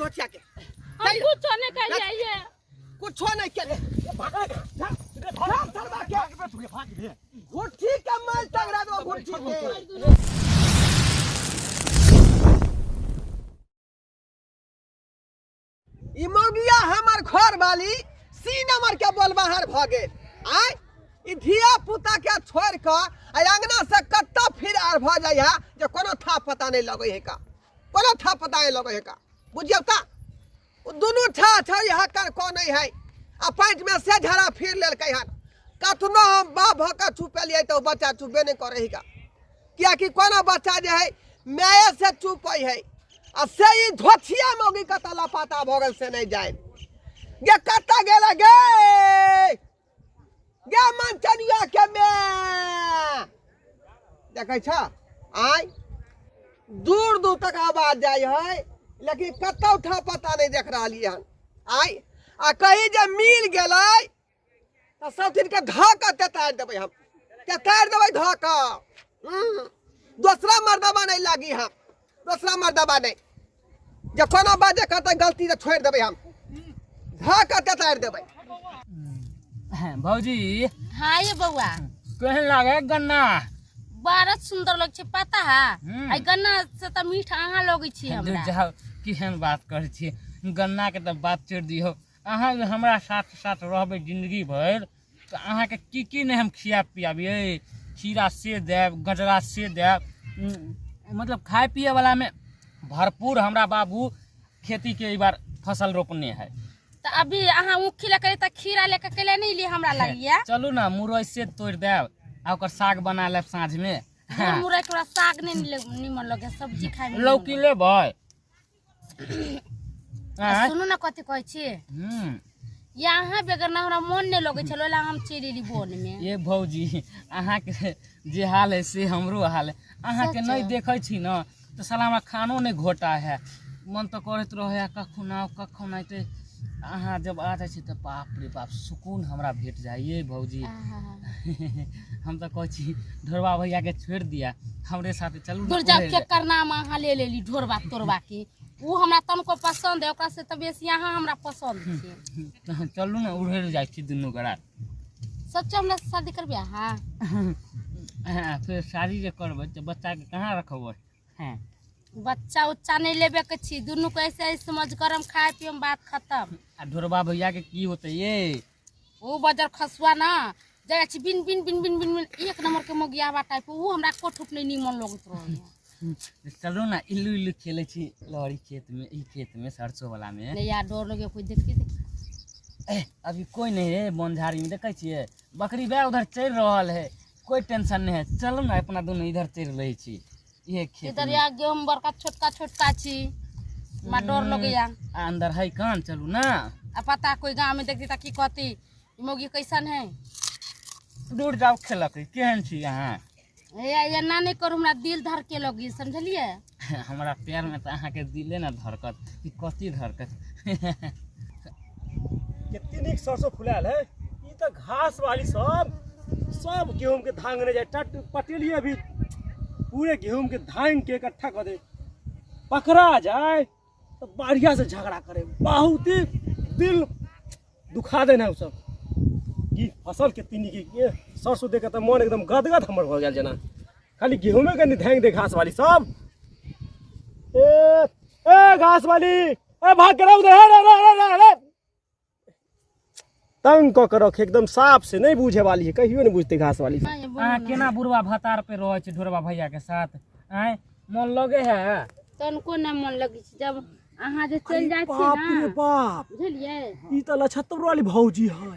धोतिया के हम कुछ नहीं कर ये कुछ नहीं के गुट्ठी का माल टंगरा दो गुट्ठी के ई मौगिया हमर घर वाली सी नंबर के बोल बाहर भ गेल आय ई धिया पुता के छोड़ के अंगना से कत्ता फिर आर भ जाय है जे कोनो था पता नहीं लगे है का कोनो था पता नहीं लगे है का बुझियो का दोनों था यहाँ कर को नहीं है आ पैंट में से झरा फिर लेल के हन कतनो हम बाप भका चुपे लिए तो बच्चा चुपे नहीं करे का क्या कि कोनो बच्चा जे है माय से चुप है आ से ई धोथिया मोगी कता लापता भ गेल से नहीं जाए गे कता गेला गे मंचनिया के में देखै छ आय दूर दूर तक आवाज जाय है लेकिन कतौ था पता नहीं देख रहा हन आय आ कहीं जे मिल गेलै त सब दिन के धक्का तेतार देबै हम तेतार देबै धक्का दूसरा मर्दबा नहीं लागी हम दूसरा मर्दबा नहीं जे कोनो बात कहते गलती से छोड़ देबै हम धक्का तेतार देबै भौजी हां ये बउआ केहन लागे गन्ना बड़ा सुंदर लग छे पता है आई गन्ना से त मीठा अहाँ लगे छी हमरा जाओ केहन बात करे छी गन्ना के त बात छोड़ दियो अहाँ हमरा साथ साथ रहबे जिंदगी भर तो अहाँ के की नहीं हम खिया पियाबिए खीरा से देब गजरा से देब मतलब खाए पिए वाला में भरपूर हमरा बाबू खेती के ई बार फसल रोपने है तो अभी अहाँ उखी लेकर त खीरा लेकर केले नहीं लिए हमरा लगिया चलू ना मुरई से तोड़ देब आ ओकर साग बना लेब साँझ में मुरई के साग नहीं निमन लगे सब्जी खाए में लौकी लेबै सुनु ना कथि कहै छी यहाँ बेगर ना हमरा मन नहीं लगे छलो ला हम चेलीली बोन में ये भौजी अहाँ के जे हाल है से हमरो हाल है अहाँ के नहीं देखे छी ना तो साला हमरा खानो नहीं घोटा है मन तो करत रहे कखो नहीं तो अहाँ जब आ जाए तो बाप रे बाप सुकून हमरा भेट जाए ये भौजी हम तो कह छी ढोरबा भैया के छोड़ दिया हमरे साथ चलू दूर जब के करना में अहाँ ले लेली ढोरबा तोरबा के वो हमरा तनको पसंद है ओकरा से त बेसी अहाँ हमरा पसंद छै चलू ना उड़ेर जाय छी दुनू गोरा सच्चे हमरा शादी करबे हां फिर शादी जे करबै तो बच्चा के कहाँ रखबै हैं बच्चा उच्चा नहीं लेबे के छी दुनू को ऐसे समझ कर हम खाए पिए बात खत्म आ ढोरबा भैया के की होते ये वो बजर खसुआ ना जगह छी बिन बिन बिन बिन बिन एक नंबर के मोगियावा टाइप वो हमरा कोठुप नहीं निमन लगत रहे चलू ना इल्लू इल्लू खेले छी लहरी खेत में ई खेत में सरसों वाला में नहीं यार डर लगे कोई देखते अभी कोई नहीं है बनझारी में देखे छिए बकरी बे उधर चल रहल है कोई टेंशन नहीं है चलू ना अपना दोनों इधर चल रही छी ये खेत इधर या गेहूं बड़का छोटका छी मा डर लगे या अंदर है कान चलू ना आ पता कोई गांव में देखती त की कहती मोगी कैसन है दूर जाओ खेलक केहन छी अहाँ ये ना नहीं करू हमरा दिल धर के लगी समझलिए हमारा पैर में तो अहाँ के दिले ना धरकत कि कथी धरकत कितनी नीक सरसों फुलाल है ई त घास वाली सब गेहूं के धांगने जाए टट पटेलिए अभी पूरे गेहूं के धांग के इकट्ठा कर दे पकड़ा जाए तो बढ़िया से झगड़ा करे बहुत ही दिल दुखा देना उ सब की फसल कितनी नीक ये सरसों देख तो मन एकदम गदगद हमर हो गया जना खाली गेहूं में कनी धांग दे घास वाली सब ए घास वाली ए भाग कर उधर तंग क के रख एकदम साफ से नहीं बूझे वाली है कहियो नहीं बुझते घास वाली अहाँ केना बुढ़वा भतार पे रहे छी ढोरबा भैया के साथ आए मन लगे है तनको न मन लगी जब अहाँ जे चल जाय छी बाप ना रे बाप बुझलिए ई त लछत्तर वाली भौजी है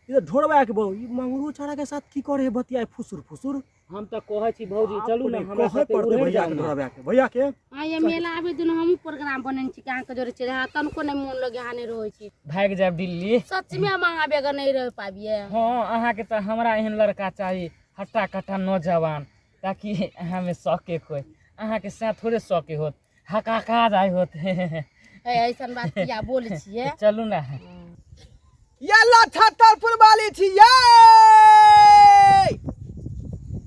इधर ढोरबा के बहु ई मंगरू चारा के साथ की करे बतिया फुसुर फुसुर हम तो कहै छी भौजी चलू ना हमरा कहे साथे पड़ते उड़े भैया जाऊ के ना। भैया के हां ये मेला आबे दुनो हम प्रोग्राम बनन छी कहां के जोरे चले हां तनको न मन लगे हाने रहै छी भाग जाब दिल्ली सच में हम अहाँ बेगर नहीं रह पाबिए हाँ अहाँ के तो हमरा एहन लड़का चाहिए हट्टा कट्टा नौजवान ताकि अहाँ में शौके कोई अहाँ के साथ थोड़े शौके होत हकाका जाय होत ऐसन बात किया बोल छिए चलू ना ये लछत्तरपुर वाली थी ये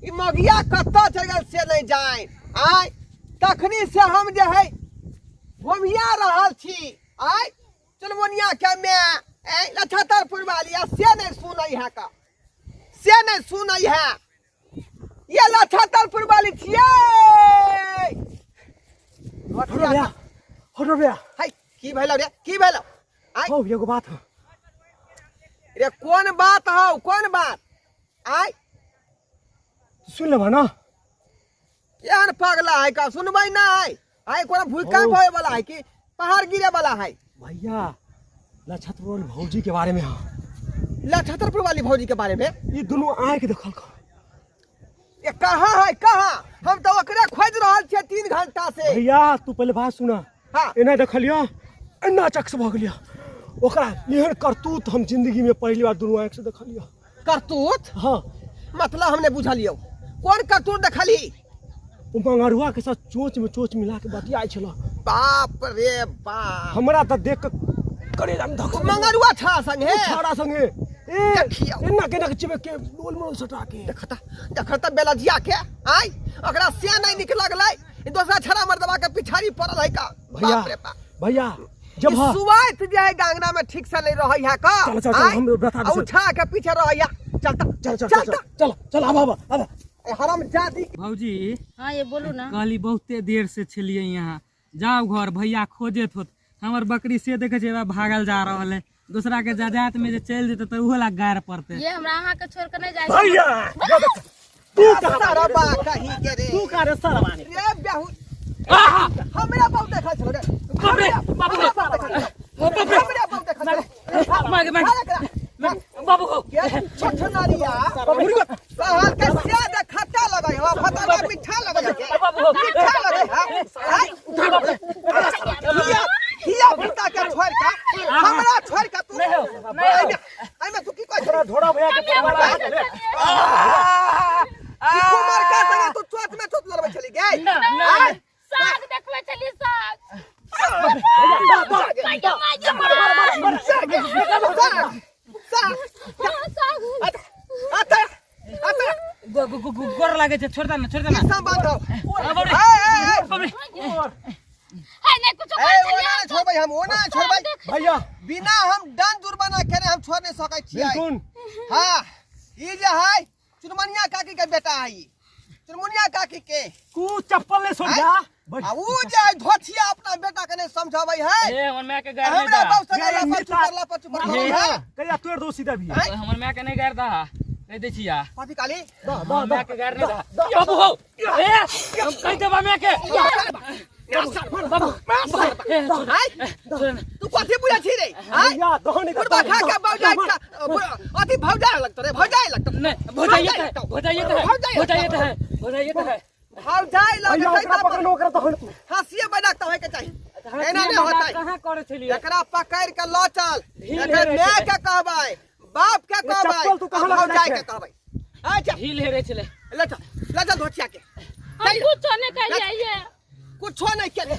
ई मगिया कत्ता चल गल से नहीं जाए आय तखनी से हम जे है घुमिया रहल छी आय चुनमुनिया के मैं लछतरपुर वाली से नहीं सुनई है का से नहीं सुनई है ये लछतरपुर वाली छिए हटो भैया हाय की भेलो रे की भेलो आय हो एगो बात है रे कौन बात हो कौन बात आय सुन ले ना यार पगला है का सुनबै ना है आय कोनो भूकंप होए वाला है कि पहाड़ गिरे वाला है भैया लछतरपुर भौजी के बारे में है लछतरपुर वाली भौजी के बारे में ये दोनों आए के देखल कर ये कहाँ है कहाँ हम तो ओकरे खोज रहल छियै 3 घंटा से भैया तू पहले बात सुना हाँ एना देखलिया एना चक्स भ गेलिया ओकरा एहन करतूत हम जिंदगी में पहली बार दोनों आंख से देखलिया करतूत हाँ मतलब हमने बुझलियो कौन करतूत देखली वो मंगरुआ के साथ चोच में चोच मिला के बतियाई छला बाप रे बाप हमरा त देख के करेला में धक मंगरुआ था संगे छाड़ा संगे ए देखियो। एना केना के चिबे के बोल मोल सटा के देखता बेलजिया के आय ओकरा से नहीं निक लगलै ई दूसरा छड़ा मर्दवा के पिछाड़ी पड़ल है का भैया बाप रे बाप भैया जब ई सुवाइत जे है गांगना में ठीक से नहीं रहै है का चल चल चल हम बता दे उठा के पीछे रहै है चलता चल चल चल चल चल अब हराम जाती भौजी हाँ ये बोलू ना कहली बहुते देर से छलिए यहाँ जाओ घर भैया खोजत होत हमर बकरी से देखे छे भागल जा रहल है दूसरा के जायदाद में जे चल जेते तो उहो ला गार पड़ते ये हमरा अहाँ के छोड़ के नहीं जाए भैया तू सारा बा कहीं के रे तू का रे सरवानी रे बेहू हमरा बहुत देखा छलो रे बाप रे बाप रे हमरा बहुत देखा छलो बाबू हो ये छछनारिया सहल के से देखता लगै हो फतवा मीठा लगै के मीठा लगै है हिया पुता के छोड़ के हमरा छोड़ के तू आई में तू की कहै ढोड़ा भैया के परिवार कुमार का संगे तू चोट में चोट लड़बै छली गे साग देखबे चली गोर लागे छे छोड़ दे ना बांधो है नहीं कुछ छोड़बै हम ओना छोड़बै भैया बिना हम डन जुर्माना करे हम छोड़ नहीं सकै छियै बिल्कुल हाँ ई जे है चुनमुनिया काकी के बेटा है चुनमुनिया काकी के तू चप्पल ले छोड़ जा आ ऊ जे है धोथिया अपना बेटा के नहीं समझाबै है ए हमर मां के गार नहीं हमरा दा बाप से गला पर चुप है कहिया तोड़ दो सीधा भी हमर मां के नहीं गार दा कह दे छिया पाती काली हमर मां के गार नहीं दा बाबू हो ए हम कह देबा मां के बाबू तू कथि बुझै छी रे भैया दोहनी बुढ़बा खा के भौजाई अति भौजाई लगत रे भौजाई लगत नहीं भौजाई तो है भौजाई भैया लगत ओकरा पकड़ ओकरा दोहन हंसिए बनत होय के चाहिए एना नहीं होता कहां करे छलिए एकरा पकड़ के ल चल एकर मां के कहबै बाप के कहबै चप्पल तू कहां लगा भौजाई के कहबै अच्छा हिल हेरे छले ले चल धोतिया के हम कुछ नहीं कह जाइए कुछो नहीं करे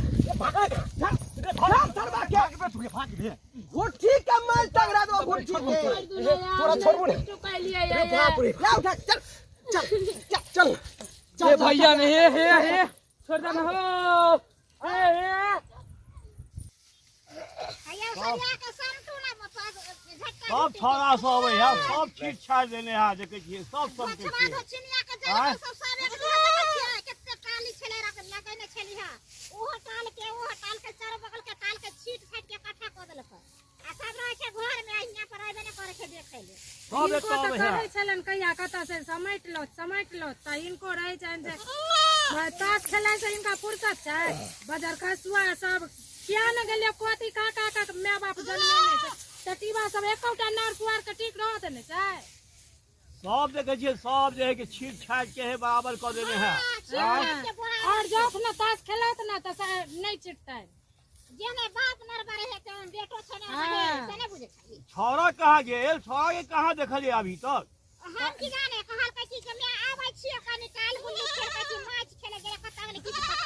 घुट्ठी के माल टंगरा दो घुट्ठी के थोड़ा छोड़बो ने चुका लिए ये ले उठा चल ए भैया ने हे छोड़ दे ना हो सब छोड़ा सब है सब चीज छाड़ देने हैं जे के सब सब के सब एक सब है चलन कहिया कता से समेट लो त इनको रहे छन जे ताश खेलाय से इनका फुर्सत छै बाजार खसुआ सब किया न गेलियो कोती काका का माय बाप जन्मे ने टटीबा सब एकौटा नार पुआर के ठीक रहत ने छै सब देखे छियै सब जे है कि छीट छाट के है बराबर कर देने हैं और जब न ताश खेलत न त नहीं चिटतै जेने बाप नर बारे है त बेटो छने है से ने बुझे छी छौरा कहाँ गेल छौरा के कहाँ देखलिए अभी तक हम की जाने कहल कथि के मैं आबै छी कनी काल गुल्ली खेल कथि मैच खेले गेले कता ने किछ पता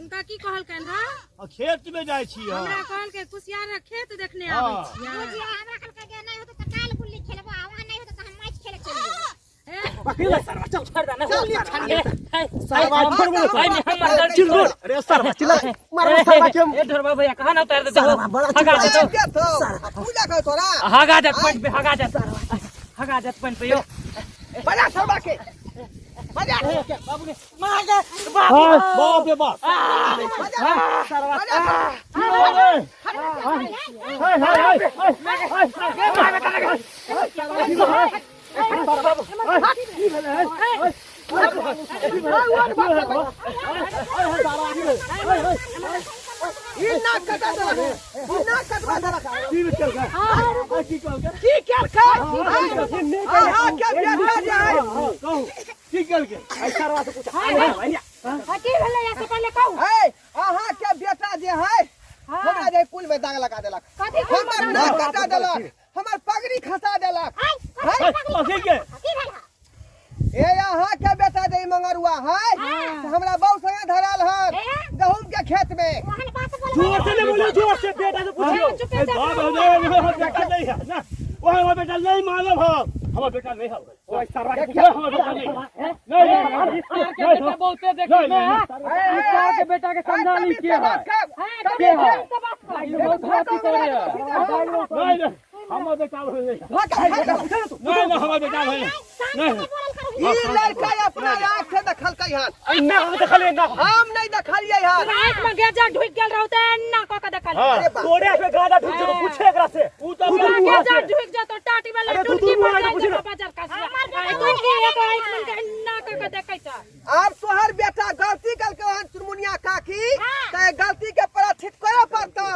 इनका की कहल कन रा और खेत में जाय छी हमरा कहल के कुसियार खेत देखने हाँ। आबै छी बुझिया हमरा कहल के नहीं होत त काल गुल्ली खेलबो आवा नहीं होत त हम मैच खेले चल पकड़ ले सरवा चल छोड़ देना चल ये छानिए सरवा छोड़ बोलो भाई मैं हम मर चिल बोल अरे सरवा चिल्ला मार सरवा के ए ढोरबा भैया कहां ना उतार देते हो सरवा बड़ा हगा दे तो क्या तो पूजा कर तोरा हगा दे पॉइंट पे हगा दे पॉइंट पे यो बजा सरवा के बजा बाबू ने मार दे हां बाप रे बाप सरवा ये ना कटा दे ये ना कटवा दे की चल का की चल का की क्या कर हां क्या बेटा जाए कहू की चल के सरवा से पूछ की भेलै या से पहले कहू है आहा क्या बेटा जे है हमरा जे कुल में दाग लगा देलक कथी हमर नाक कटा देलक हमर पगड़ी खसा देलक पकड़ के ए यहाँ के बेटा जे मंगरुआ है से हमरा बहु संगे धरल है गहूम के खेत में जोर से बोलो जोर से बेटा से पूछियो बाप बेटा नहीं है ना वो हमारा बेटा नहीं मालूम है हमारा बेटा नहीं है वो सरवा के हमारा बेटा नहीं बेटा बहुते देखी मैं के बेटा के समझा ली के है के है बहुत हाथी करे नहीं हमारा बेटा नहीं हमारा बेटा नहीं ई लड़का अपना आंख से देखल कई हां ना हम देखले ना हम नहीं देखलिए हां रात में गेजा ढुक गेल रहते ना क के देखल अरे बाप तोड़े पे गादा ढूंढ जो पूछे एकरा से ऊ तो गेजा ढुक जा तो टाटी वाला अरे टुटकी तू पर पूछ जाए बाजार का तू की एक मन के ना क के देखै छ अब तोहर बेटा गलती करके वहां चुरमुनिया काकी ते गलती के प्रायश्चित करे पड़तो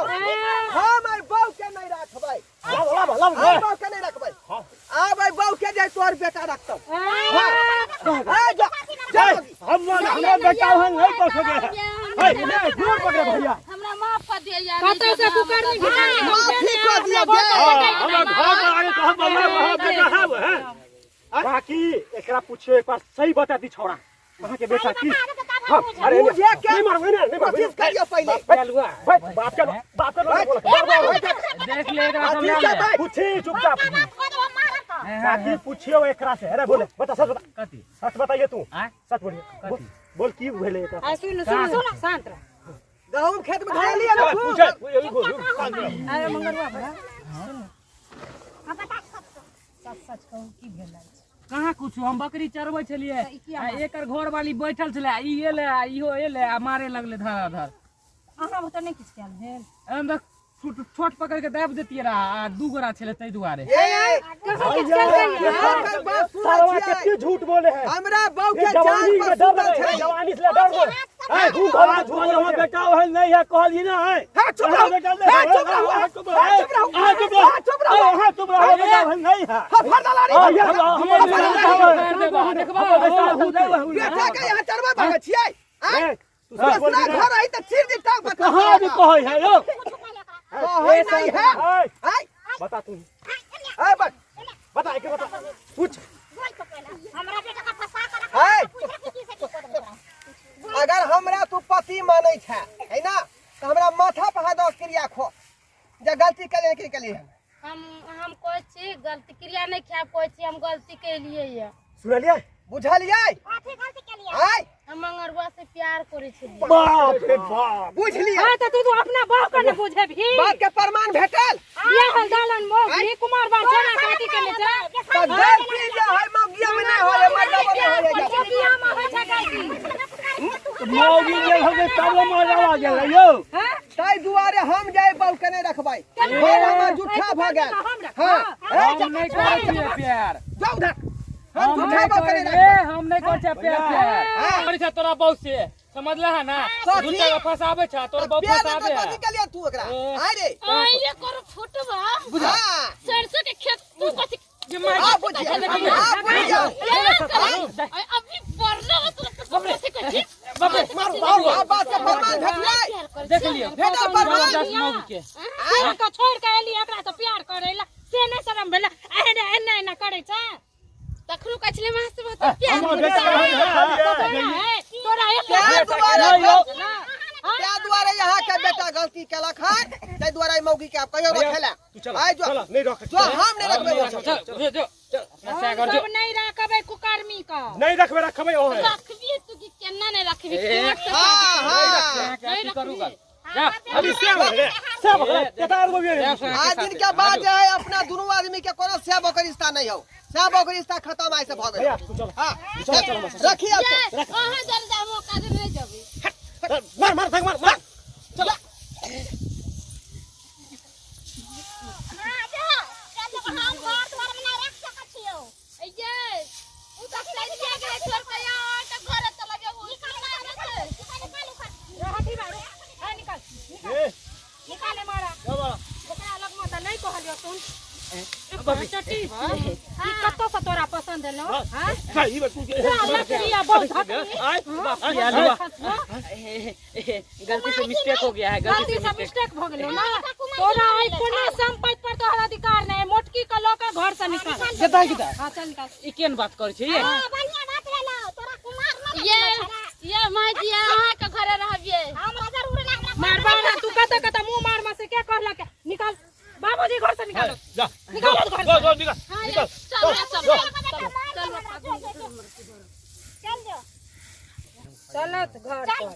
हम आई बहु के नहीं रखबै हम बहु के नहीं रखबै अब आई बहु के जे तोहर बेटा रखतो हां जा हमरा बेटा हम नहीं कर सके है नहीं जोर पकड़े भैया हमरा माफ कर दिया यार कतौ से कुकर नहीं माफी कर दिया जे हमरा घर में आके कह बल्ला बेटा है बाकी एकरा पूछियो एक बार सही बता दी छोड़ा कहां के बेटा की हां अरे मुझे क्या नहीं मारवे ना नहीं कोशिश करियो पहले बाप का बोला देख ले एकरा समझा पूछी चुपचाप बाकी पूछियो एकरा से अरे बोले बता सच बता कथी सच बताइए तू आय सच बोलिए बोल की भेले एकरा आ सुन सुन शांत रह गहूम खेत में धरलिए ना तू पूछे यही बोल अरे मंगरुआ बड़ा सच कहू की भेल कहाँ कुछ हम बकरी चरबै छलिए एकर घर वाली बैठल छले ई एले इहो एले आ मारे लगले धराधर अहाँ तो नहीं किछ कैल भेल अंदर छोट पकड़ के दाब देतिए रहा आ दू गोरा छले तै दुआरे सारवा कितनी झूठ बोले हैं हमरा बहु के जवानी जान में पर डर सुतल है छै जवानी से डर गो है झूठ बोला झूठ बोला बेटा है नहीं है कहली ना है चुप रहो बेटा नहीं चुप रहो चुप रहो चुप रहो चुप रहो बेटा नहीं है फरदलारी देखबा बेटा के यहाँ चरवा भागे छियै तू सब बोल दूसरा घर है त सिर दी टांग पर कहां भी कहै है यो है नहीं है है बता तू है बता के बता पूछ हमरा बेटा का फंसा कर है अगर हमरा तू पति मानै छै है ना तो हमरा माथा पे हाथ दो क्रिया खो जे गलती करे के लिए हम कोई चीज गलती क्रिया नहीं खाब कोई चीज हम गलती के लिए ये सुनलिए बुझलियै काफी गलती के लिए है हम मंगरुआ से प्यार करे छी बाप रे बाप बुझलियै हां त तू अपना बाप का न बुझे भी बात के प्रमाण भेटल ये हलदालन मोगी कुमार बा छोरा काटी के ले जा तो गलती जे है मौगिया में नहीं होय मतलब में होय बिया में हो छै काटी मौगी जे हो गए तब मजा आ गेल यो हां ताई दुआरे हम जाए बहु के नहीं रखबै और हमर झूठा भ गेल हां हम नहीं करै छियै प्यार जाऊ धर हम झूठा नहीं बहु के करै नहीं रखबै हम नहीं करै छियै प्यार करै छै तोरा बहु से समझला है ना कथी? झूठा फसाबे छ तोर बहु प्यार फसाबे में कथी के लिए तू एकरा आइ रे ये करो फुटबा बुझा सरसों के खेत तू कथी हां बुझिया हां बुझिया अभी पढ़ना है तू कथी कथी मार बात के प्रमाण भेटलै देख लियो भेटल प्रमाण जबरदस्त मौगी के आ का छोड़ के एली एकरा से प्यार करेला से नहीं शरम भेला एने एने ना करे छ तखरू कछले में से बहुत प्यार हम बेटा है तोरा एक प्यार दुआरे त्या द्वारे यहाँ के बेटा गलती केलक है ते द्वारे ई मौगी के आप कहियो भैया, रखेला तू चल आइ जो चल नहीं रख जो हम नहीं रखबे वो चल जो जो अपना से हम कर जो सब नहीं रखबै कुकर्मी का नहीं रखबे रखबे ओ है रखबी तू की केना नहीं रखबी हां हां क्या करूंगा जा अभी से केतार गो भी आज दिन के बाद जे है अपना दोनों आदमी के कोनो सेब ओकर रिश्ता नहीं हो सेब ओकर रिश्ता खत्म आइ से भ भैया गइल तू चल हां चल चल रखिए आप तो। ओहे जल जा मौका दे नहीं जबी मार मार धक मार चल हां जा चल हम घर द्वार में नहीं रख सकत छियो ये उ तो चलिए के छोड़ के यहाँ त घर चला जाऊ हटी बाड़ू है निकाल ए निकाले मारा जा बड़ा ओकरा अलग मत नहीं कहलियो सुन चटी ई कत्तो से तोरा पसंद है लो हां भाई बस तू लकड़िया बहुत हट आय गलती से मिस्टेक हो गया है गलती से मिस्टेक भ गेलो ना तोरा आई कोनो संपत्ति पर तोहर अधिकार नहीं मोटकी का लोका घर से निकाल जता किता हां चल निकाल ई केन बात कर छी ये बढ़िया बात ले लो तोरा कुमार ये माई जी अहाँ के घरे रहबिए हमरा जरूर ना मार बाना तू कत मुंह मार में से क्या कहला के निकाल बाबूजी घर से निकालो जा निकालो घर से go निकल निकल चल जो चलत घर पर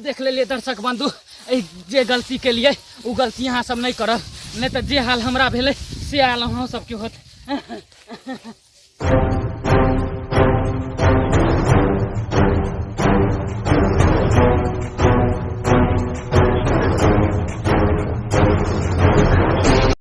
देख ले दर्शक बंधु ए जे गलती के लिए उ गलती यहाँ सब नहीं करब नहीं तो जे हाल हमरा भेले से हाल अहाँ सबके होत